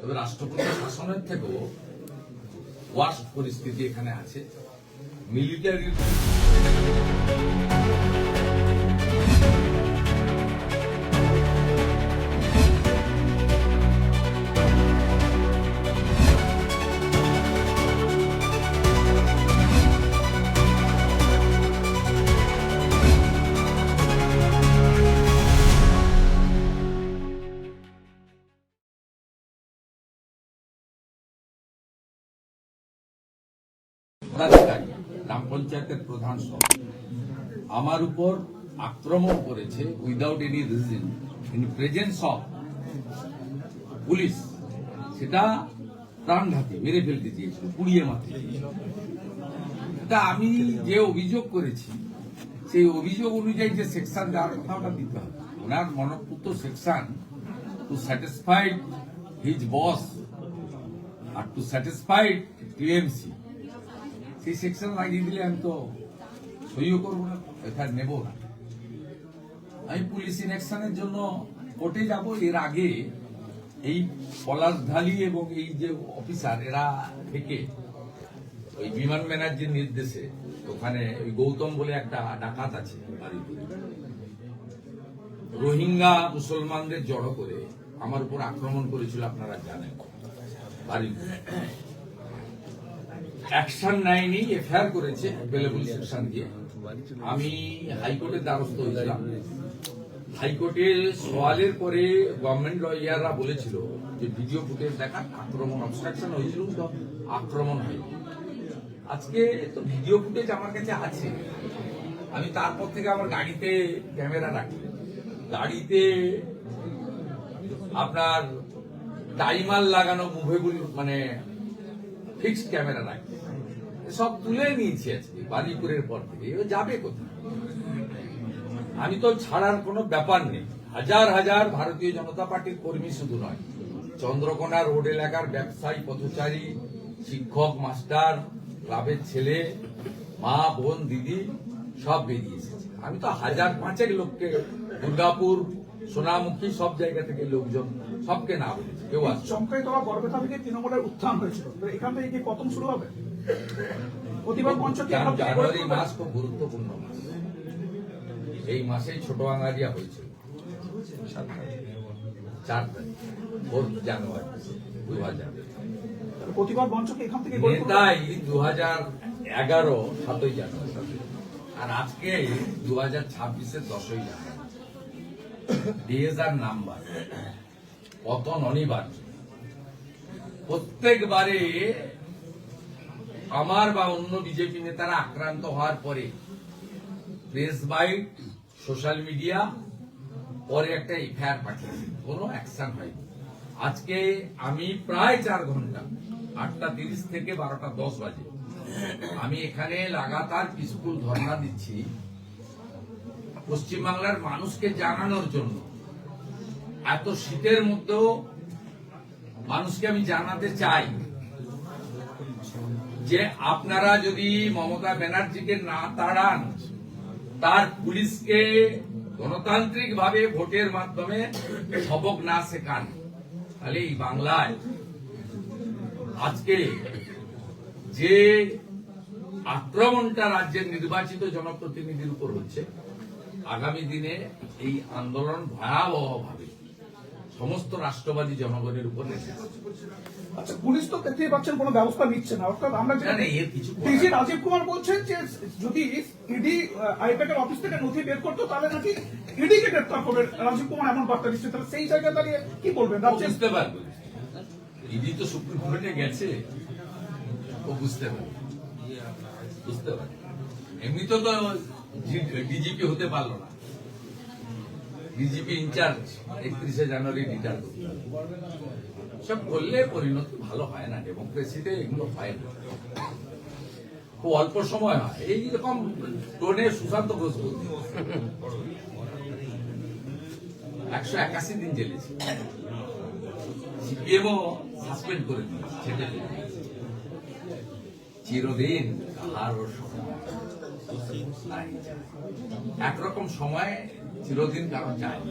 তবে রাষ্ট্রপতি শাসনের থেকেও ওয়ার্স্ট পরিস্থিতি এখানে আছে। মিলিটারির গ্রাম পঞ্চায়েতের প্রধান সহ আমার উপর আক্রমণ করেছে without any reason, in presence of police. সেটা প্রাণঘাতী, মেরে ফেলতে চেয়েছিল, পুড়িয়ে মারতে চেয়েছিল। এটা আমি যে অভিযোগ করেছি সেই অভিযোগ অনুযায়ী যে সেকশন দেওয়ার কথা ওটা দিতে হবে। ওনার মনঃপূত section to satisfied his boss আর টু স্যাটিসফাইড টিএমসি, সেই সেকশন লাগিয়ে দিলে আমি তো সইও করবো না, এখানে নেব না। আমি পুলিশ ইনঅ্যাকশনের জন্য কোর্টে যাব। এর আগে এই পলাশঢালি এবং এই যে অফিসার এরা থেকে ওই বিমান ব্যানার্জির নির্দেশে ওখানে ওই গৌতম বলে একটা ডাকাত আছে, রোহিঙ্গা মুসলমানদের জড়ো করে আমার উপর আক্রমণ করেছিল, আপনারা জানেন। বাড়ি অ্যাকশন নেয়নি, এফআইআর করেছে অ্যাভেলেবল সেকশন দিয়ে। আমি হাইকোর্টের দ্বারস্থ হয়েছিলাম। হাইকোর্টে সওয়ালের পরে গভর্নমেন্ট লয়াররা বলেছিল যে ভিডিও ফুটেজ দেখার আক্রমণ অবস্ট্রাকশন হয়েছিল, তো আক্রমণ হয়নি। আজকে তো ভিডিও ফুটেজ আমার কাছে আছে। আমি তারপর থেকে আমার গাড়িতে ক্যামেরা রাখি, গাড়িতে আপনার টাইমার লাগানো মুভেবল মানে ফিক্সড ক্যামেরা রাখি, সব তুলে নিয়েছি আজকে বারুইপুরের পর থেকে। যাবে কোথায়? আমি তো ছাড়ার কোনো ব্যাপার নেই। হাজার হাজার ভারতীয় জনতা পার্টির কর্মী শুধু নয়, চন্দ্রকোনা রোড এলাকার ব্যবসায়ী, পথচারী, শিক্ষক, মাস্টার, ক্লাবের ছেলে, মা, বোন, দিদি সব বেরিয়ে এসেছে। আমি তো হাজার পাঁচেক লোককে, দুর্গাপুর, সোনামুখী সব জায়গা থেকে লোকজন, সবকে না বলেছে। কেউ আসছে। চমকাইতলা বরপেটা থেকে তৃণমূলের উত্থান হয়েছিল, এখান থেকে কি পতন শুরু হবে? প্রতিবার পঞ্চকে জানুয়ারি মাস খুব গুরুত্বপূর্ণ মাস। এই মাসেই ছোট আঙ্গারিয়া হয়েছিল 4 তারিখ 4 জানুয়ারি 2000। প্রতিবার পঞ্চকে এখান থেকে নেতাই 2011 7ই জানুয়ারি, আর আজকে 2026-এর 10ই জানুয়ারি। ডেজ আর নাম্বার, পতন অনিবার্য। প্রত্যেকবারে আমার বা অন্য বিজেপি নেতারা আক্রান্ত হওয়ার পরে প্রেস বাইট, সোশ্যাল মিডিয়া, পরে একটা এফআইআর পাঠিয়েছি, কোনো অ্যাকশন হয়নি। আজকে আমি প্রায় 4 ঘন্টা, 8টা 30 থেকে 12টা 10 বাজে আমি এখানে লাগাতার পিসফুল ধর্ণা দিচ্ছি, পশ্চিমবাংলার মানুষকে জানানোর জন্য। এত শীতের মধ্যেও মানুষকে আমি জানাতে চাই যে আপনারা যদি মমতা ব্যানার্জিকে না তাড়ান, তার পুলিশকে গণতান্ত্রিক ভাবে ভোটের মাধ্যমে সবক না শেখান, তাহলে এই বাংলায় আজকে যে আক্রমণটা রাজ্যের নির্বাচিত জনপ্রতিনিধির উপর হচ্ছে, আগামী দিনে এই আন্দোলন ভয়াবহভাবে সমস্ত রাষ্ট্রবাদী জনগণের উপর নেমে আসছে। আচ্ছা, পুলিশ তো দেখতেই পাচ্ছেন কোনো ব্যবস্থা নিচ্ছে না। অর্থাৎ আমরা ডিজি রাজীব কুমার বলছেন যে যদি ইডি আইপ্যাকের অফিস থেকে নথি বের করতো তাহলে নাকি ইডি কে গ্রেপ্তার করবে। রাজীব কুমার এমন বার্তা দিচ্ছে, তাহলে সেই জায়গায় দাঁড়িয়ে কি বলবেন? বুঝতে পারবে, ইডি তো সুপ্রিম কোর্টে গেছে, ও বুঝতে পারবে, বুঝতে পারবে। এমনি তো ডিজিপি হতে পারলো না, ডিজিপি ইনচার্জ 31শে জানুয়ারি রিটায়ার করতে। সব করলে পরিণতি ভালো হয় না, ডেমোক্রেসিতে এগুলো হয় না, খুব অল্প সময় হয়। এইরকম টোনে সুশান্ত ঘোষ বলতে 181 দিন জেলেছে, সিপিএমও সাসপেন্ড করে দিয়েছে, চিরদিন আর ওর সময় একরকম সময় চিরদিন কারণ চায়।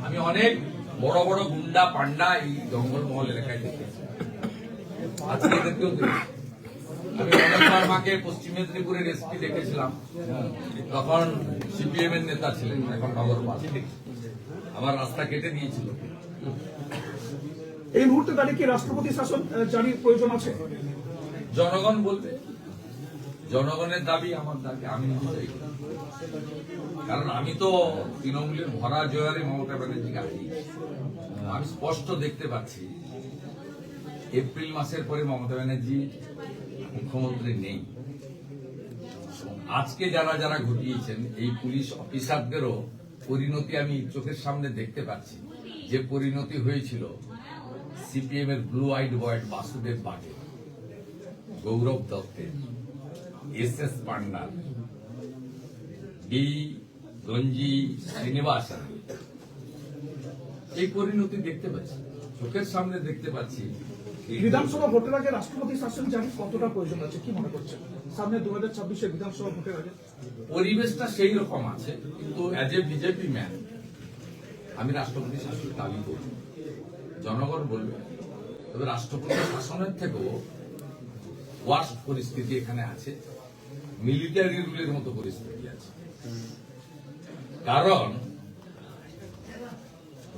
আমি অনেক বড় বড় গুন্ডা পান্ডা এই জঙ্গলমহল এলাকায় দেখেছি, আজকে এদেরকেও দেখেছি। আমি অনেকবার মাকে পশ্চিম মেদিনীপুরের এসপি দেখেছিলাম, তখন সিপিএম এর নেতা ছিলেন, এখন নগরপাল, আমার রাস্তা কেটে দিয়েছিল। এই মুহূর্তে দাঁড়িয়ে কি রাষ্ট্রপতি শাসন জারির প্রয়োজন আছে? জনগণ বলবে, জনগণের দাবি আমার দাবি, আমি নিজে চাই। কারণ আমি তো তৃণমূলের ভরা জয়ারে মমতা ব্যানার্জিকে হারিয়েছি। আমি স্পষ্ট দেখতে পাচ্ছি এপ্রিল মাসের পরে মমতা ব্যানার্জি মুখ্যমন্ত্রী নেই। আজকে যারা যারা ঘটিয়েছেন এই পুলিশ অফিসারদেরও পরিণতি আমি চোখের সামনে দেখতে পাচ্ছি, যে পরিণতি হয়েছিল সিপিএম এর ব্লু আইড বয়েড বাসুদেব বাগের, গৌরব দত্তের, এস পান্ডার, ডি গঞ্জি শ্রীনিবাসন, এই পরিণতি দেখতে পাচ্ছি, চোখের সামনে দেখতে পাচ্ছি। বিধানসভা ভোটের আগে রাষ্ট্রপতি শাসন জারি কতটা প্রয়োজন আছে কি মনে করছেন? সামনে 2026 বিধানসভা ভোটের আগে পরিবেশটা সেই রকম আছে, কিন্তু অ্যাজ এ বিজেপি ম্যান আমি রাষ্ট্রপতি শাসন দাবি করি। জনগণ বলবে, তবে রাষ্ট্রপতি শাসনের থেকেও ওয়ার্স্ট পরিস্থিতি এখানে আছে, মিলিটারি রুলের মতো পরিস্থিতি আছে। কারণ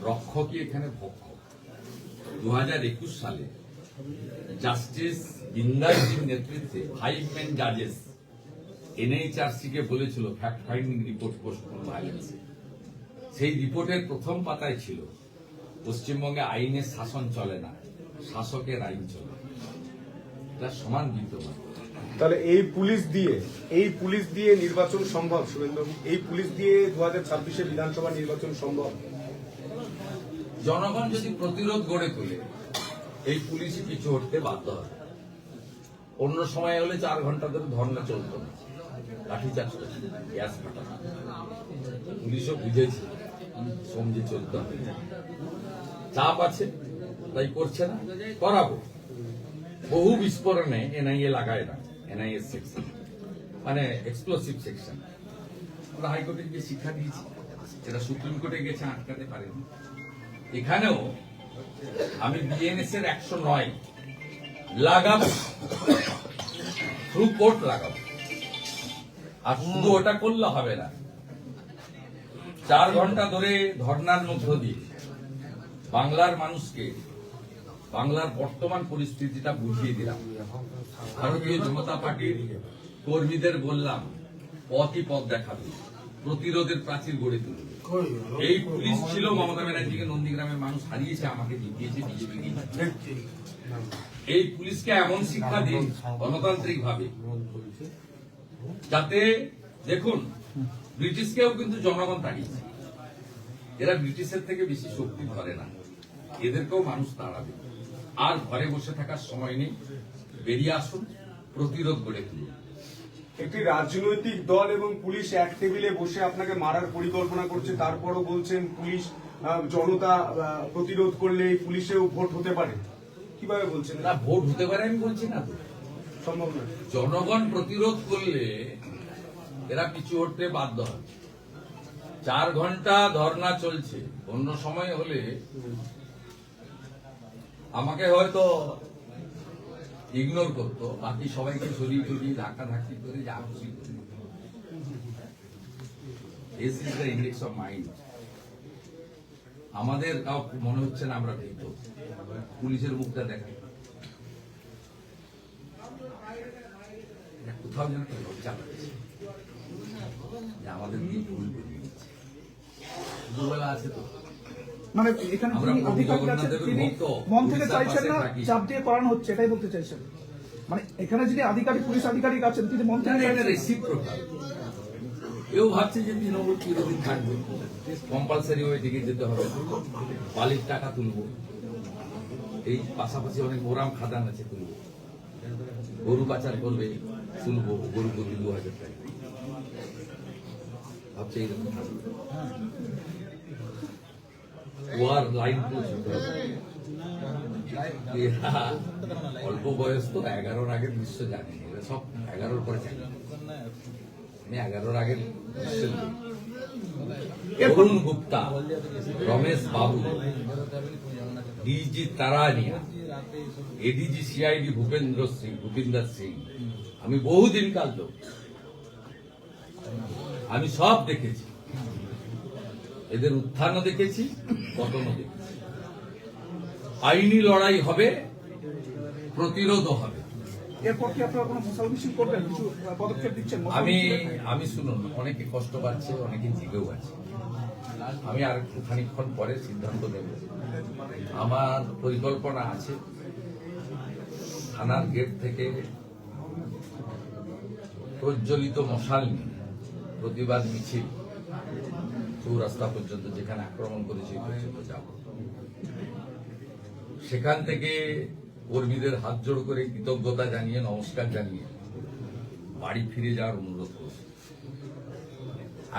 রক্ষকই এখানে ভক্ষক। 2021 সালে জাস্টিস বিন্দাসজির নেতৃত্বে 5 মেন জাজেস এনএইচআরসি কে বলেছিল fact finding report postpone violence. সেই রিপোর্টের প্রথম পাতায় ছিল পশ্চিমবঙ্গে আইনের শাসন চলে না, শাসকের আইন চলে। এটা সমান বিদ্যমান। তাহলে এই পুলিশ দিয়ে নির্বাচন সম্ভব? শুভেন্দু, এই পুলিশ দিয়ে 2026 বিধানসভা নির্বাচন সম্ভব? জনগণ যদি প্রতিরোধ গড়ে তোলে এই পুলিশই পিছু হটতে বাধ্য হবে। অন্য সময় হলে 4 ঘন্টা ধরে ধর্ণা চলত না, লাঠিচার্জ করত, গ্যাস ফাটানো, পুলিশও বুঝেছে সমঝে চলতে হবে। চাপ আছে তাই করছে না, করাবো। বহু বিস্ফোরণে এনআইএ লাগায় না, এনআইএ সেকশন মানে এক্সপ্লোসিভ সেকশন। আমরা হাইকোর্টে গিয়ে শিক্ষা দিয়েছি, যেটা সুপ্রিম কোর্টে গেছে আটকাতে পারেনি। এখানেও আমি বিএনএস এর 109 লাগাবো, থ্রু কোর্ট লাগাবো। আর শুধু ওটা করলে হবে না, 4 ঘন্টা ধরে ধর্নার মধ্য দিয়ে বাংলার মানুষকে বাংলার বর্তমান পরিস্থিতিটা বুঝিয়ে দিলাম। ভারতীয় জনতা পার্টির কর্মীদের বললাম পথই পথ দেখাবে, প্রতিরোধের প্রাচীর গড়ে তুলবে। এই পুলিশ ছিল মমতা ব্যানার্জিকে নন্দীগ্রামের মানুষ হারিয়েছে, আমাকে জিতিয়েছে বিজেপি। এই পুলিশকে এমন শিক্ষা দিন গণতান্ত্রিক ভাবে, যাতে দেখুন ব্রিটিশকেও কিন্তু জনগণ তাড়িয়েছে। এরা ব্রিটিশের থেকে বেশি শক্তি ধরে না, এদেরকেও মানুষ তাড়াবে। আর ঘরে বসে থাকার সময় নেই, বেরিয়ে আসুন, প্রতিরোধ গড়ে তুলুন। একটি রাজনৈতিক দল এবং পুলিশ এক টেবিলে বসে আপনাকে মারার পরিকল্পনা করছে, তারপরও বলছেন পুলিশ জনতা প্রতিরোধ করলে পুলিশেও ভোট হতে পারে। কিভাবে বলছেন? না, ভোট হতে পারে আমি বলছি না তো, সম্ভব না। জনগণ প্রতিরোধ করলে এরা পিছু হটতে বাধ্য হয়। 4 ঘন্টা ধর্ণা চলছে, অন্য সময় হলে আমাকে হয়তো ইগনোর করতো, বাকি সবাইকে সরিয়ে সরিয়ে ধাক্কা ধাক্কি করে যা খুশি করে। This is the index of mind. আমাদের কাউ মনে হচ্ছে না আমরা ভীত, পুলিশের মুখটা দেখাই কোথাও যেন একটা লজ্জা পাচ্ছে যে আমাদের দিয়ে ভুল করে দিচ্ছে। দুবেলা আছে তো, মানে এখানে আমরা যিনি আধিকারিক আছেন তিনি মন থেকে চাইছেন না, চাপ দিয়ে করানো হচ্ছে, এটাই বলতে চাইছেন? মানে এখানে যিনি পুলিশ আধিকারিক আছেন তিনি মন থেকে চাইছেন। রেসিপ্রোকাল। কেউ ভাবছে যে তৃণমূল চিরদিন থাকবে, কম্পালসারি ওই দিকে যেতে হবে, বালির টাকা তুলবো, এই পাশাপাশি অনেক মোরাম খাদান আছে তুলবো, গরু পাচার করবে তুলবো, গরু প্রতি 2000 টাকা ভাবছে এইরকম থাকবে। ওয়ার লাইন অল্প বয়স তো, 11-র আগের দৃশ্য জানি, এরা সব 11-র পরে জানি। আমি 11-র আগের দৃশ্য অরুণ Gupta, Ramesh Babu, DG Tarania, ADG CID Bhupinder Singh, আমি বহুদিন কাল লোক, আমি সব দেখেছি, এদের উত্থানও দেখেছি, পতনও দেখেছি। আইনি লড়াই হবে, প্রতিরোধও হবে। এরপর কি আপনারা কোনো মশাল মিছিল করবেন, কিছু পদক্ষেপ দিচ্ছেন? আমি শুনুন, অনেকে কষ্ট পাচ্ছে, অনেকে জেগেও আছে। আমি আর খানিকক্ষণ পরে সিদ্ধান্ত নেব। আমার পরিকল্পনা আছে, থানার গেট থেকে প্রজ্বলিত মশাল নিয়ে প্রতিবাদ মিছিল চৌরাস্তা পর্যন্ত, যেখানে আক্রমণ করেছে পর্যন্ত যাব। সেখান থেকে কর্মীদের হাত জোড় করে কৃতজ্ঞতা জানিয়ে, নমস্কার জানিয়ে বাড়ি ফিরে যাওয়ার অনুরোধ করছি।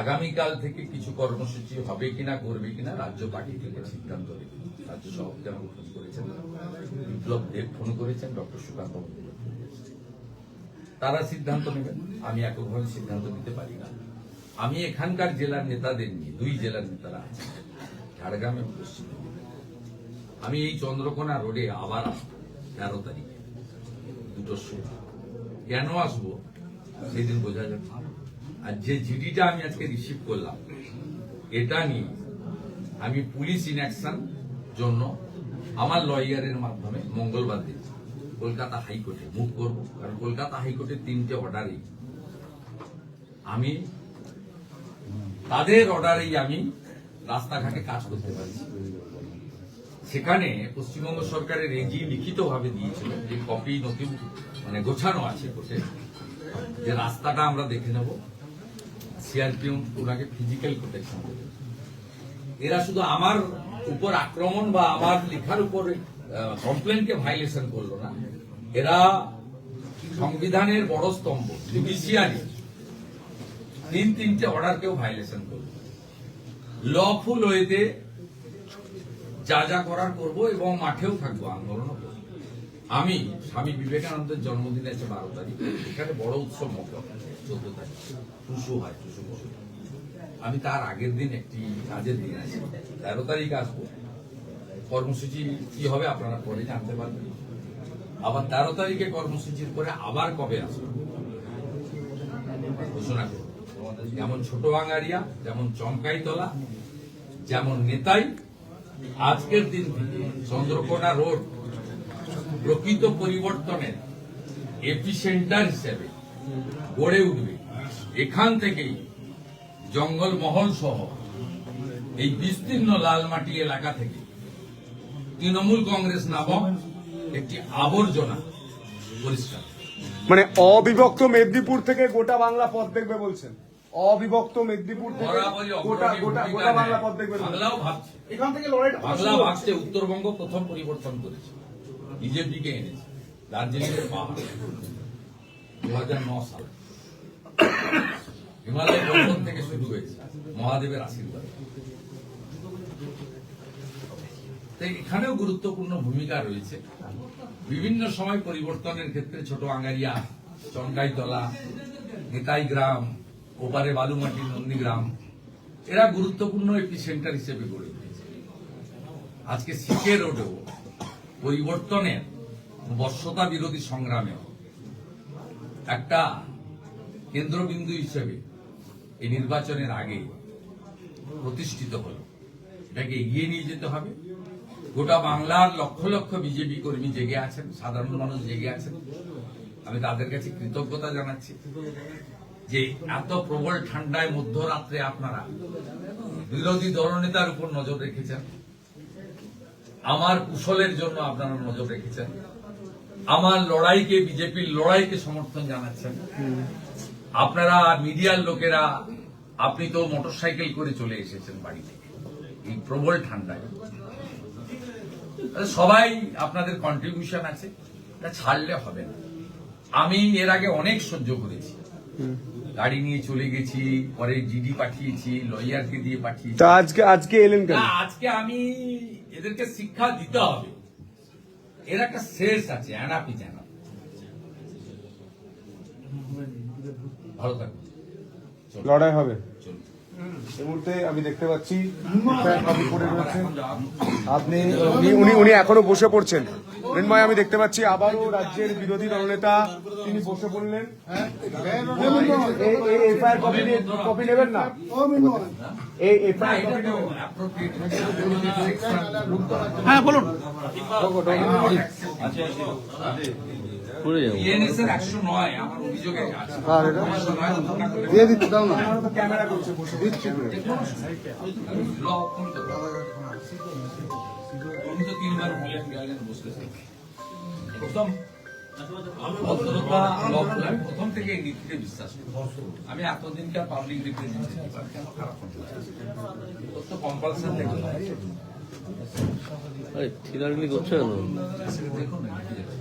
আগামীকাল থেকে কিছু কর্মসূচি হবে কিনা, করবে কিনা রাজ্য পার্টি থেকে সিদ্ধান্ত নেবে। রাজ্য সভাপতি আমাকে ফোন করেছেন, বিপ্লব দেব ফোন করেছেন, ডক্টর সুকান্ত তারা সিদ্ধান্ত নেবেন। আমি এককভাবে সিদ্ধান্ত নিতে পারি না। আমি এখানকার জেলার নেতাদের নিয়ে, 2 জেলার নেতারা আছে, ঝাড়গ্রাম এবং পশ্চিম মেদিনীপুর। আমি এই চন্দ্রকোনা রোডে আবার আসবো 13 তারিখে 2টোর সময়। কেন আসবো সেদিন বোঝা যাবে। আর যে জিডিটা আমি আজকে রিসিভ করলাম, এটা নিয়ে আমি পুলিশ ইনঅ্যাকশন জন্য আমার লয়ারের মাধ্যমে মঙ্গলবার দিন কলকাতা হাইকোর্টে মুভ করব। কারণ কলকাতা হাইকোর্টের 3টে অর্ডারেই আমি, তাদের অর্ডারেই আমি রাস্তাঘাটে কাজ করতে পারছি। সেখানে পশ্চিমবঙ্গ সরকারের এজি লিখিতভাবে দিয়েছিল, যে কপি নথি গোছানো আছে কোর্টে, যে রাস্তাটা আমরা দেখে নেব, সিআরপিএম ওনাকে ফিজিক্যাল প্রোটেকশন দেবে। এরা শুধু আমার উপর আক্রমণ বা আমার লেখার উপর কমপ্লেনকে ভাইলেশন করলো না, এরা সংবিধানের বড় স্তম্ভ জুডিশিয়ারি 3টে অর্ডারকেও ভাইলেশন করলো। লফুল ওয়েতে যা যা করার করব এবং মাঠেও থাকবো, আন্দোলনও করবো। আমি স্বামী বিবেকানন্দের জন্মদিন আছে 12 তারিখ, এখানে বড় উৎসব মতো 14 তারিখ টুসু হয়, টুসু বসে। আমি তার আগের দিন একটি কাজের দিন আছে, 13 তারিখ আসবো। কর্মসূচি কি হবে আপনারা পরে জানতে পারবেন। আবার 13 তারিখে কর্মসূচির পরে আবার কবে আসবো ঘোষণা করব। যেমন ছোট বাঙারিয়া, যেমন চমকাইতলা, যেমন নেতাই, আজকের দিন থেকে চন্দ্রকোনা রোড প্রকৃত পরিবর্তনের এপিসেন্টার হিসেবে গড়ে উঠবে। এখান থেকেই জঙ্গলমহল সহ এই বিস্তীর্ণ লালমাটি এলাকা থেকে তৃণমূল কংগ্রেস নামক একটি আবর্জনা পরিষ্কার। মানে অবিভক্ত মেদিনীপুর থেকে গোটা বাংলা পথ দেখবে বলছেন? অবিভক্ত মেদিনীপুর থেকে গোটা বাংলা পথ দেখবে? বাংলাও ভাবছে, এখান থেকে লড়াইটা বাংলা ভাবছে। উত্তরবঙ্গ প্রথম পরিবর্তন করেছে, বিজেপিকে এনেছে দার্জিলিং এর পাহাড় 2009 সালে। হিমালয় পর্বত থেকে শুরু হয়েছে মহাদেবের আশীর্বাদ। এখানেও গুরুত্বপূর্ণ ভূমিকা রয়েছে। বিভিন্ন সময় পরিবর্তনের ক্ষেত্রে ছোট আঙ্গারিয়া, চন্দ্রাইতলা, নেতাই গ্রাম, ওপারে বালুমাটি, নন্দীগ্রাম, এরা গুরুত্বপূর্ণ একটি সেন্টার হিসেবে গড়ে উঠেছে। আজকে সিকে রোডেও পরিবর্তনের বর্ষতা বিরোধী সংগ্রামে একটা কেন্দ্রবিন্দু হিসেবে এই নির্বাচনের আগে প্রতিষ্ঠিত হল। এটাকে এগিয়ে নিয়ে যেতে হবে। গোটা বাংলার লক্ষ লক্ষ বিজেপি কর্মী জেগে আছেন, সাধারণ মানুষ জেগে আছেন। আমি তাদের কাছে কৃতজ্ঞতা জানাচ্ছি যে এত প্রবল ঠান্ডায় মধ্যরাত্রে আপনারা বিরোধী দলনেতার উপর নজর রেখেছেন, আমার কুশলের জন্য আপনারা নজর রেখেছেন, আমার লড়াইকে, বিজেপির লড়াইকে সমর্থন জানাচ্ছেন। আপনারা মিডিয়ার লোকেরা, আপনি তো মোটরসাইকেল করে চলে এসেছেন বাড়ি থেকে এই প্রবল ঠান্ডায়। সবাই আপনাদের কন্ট্রিবিউশন আছে, এটা ছাড়লে হবে না। আমি এর আগে অনেক সহ্য করেছি, গাড়ি নিয়ে চলে গেছি, পরে জিডি পাঠিয়েছি, লয়ারকে দিয়ে পাঠিয়েছি। আজকে এলেন কেন? আজকে আমি এদেরকে শিক্ষা দিতে হবে। এর একটা শেষ আছে, অ্যানাপি জানা। ভালো থাকবে, লড়াই হবে। চলুন। এই মুহূর্তে আমি দেখতে পাচ্ছি কপি করে রয়েছেন আপনি উনি এখনো বসে পড়ছেন। মৃন্ময়, আমি দেখতে পাচ্ছি আবারও রাজ্যের বিরোধী দলনেতা তিনি বসে পড়লেন। এই এফআইআর কপি নেবেন না, এই এফআইআর কপি নেবেন না। হ্যাঁ বলুন। বিএনএস এর 109 আমার অভিযোগে আছে। দিয়ে দিতে দাও না, ক্যামেরা করছে, বসে দিচ্ছি। ল কোন তো উনি তো 3 বার বলেন গেলেন বসতেছেন। প্রথম ভদ্রতা আমি প্রথম থেকে এই নীতিতে বিশ্বাস করি। আমি এতদিনকার পাবলিক রিপ্রেজেন্টেটিভ খারাপ তো কম্পালসারি দেখুন ঠিকারগুলি করছে কেন? দেখুন না নীতি দেখুন।